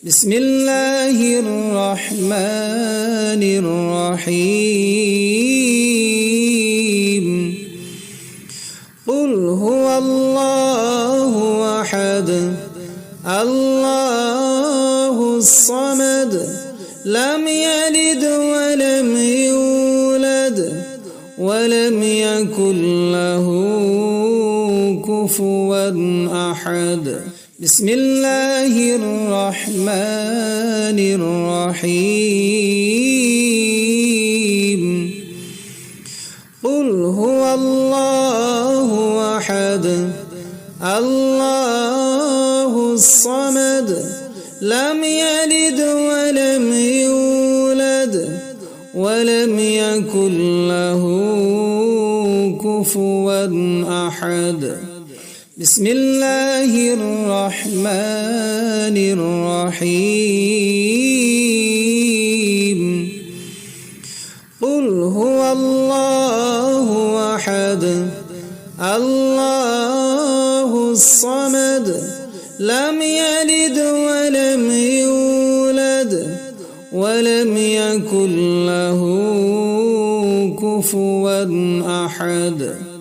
بسم الله الرحمن الرحيم قل هو الله أحد الله الصمد لم يلد ولم يولد ولم يكن له كفوا أحد بسم الله الرحمن الرحيم قل هو الله أحد الله الصمد لم يلد ولم يولد ولم يكن له كفوا أحد بسم الله الرحمن الرحيم قل هو الله أحد الله الصمد لم يلد ولم يولد ولم يكن له كفوا أحد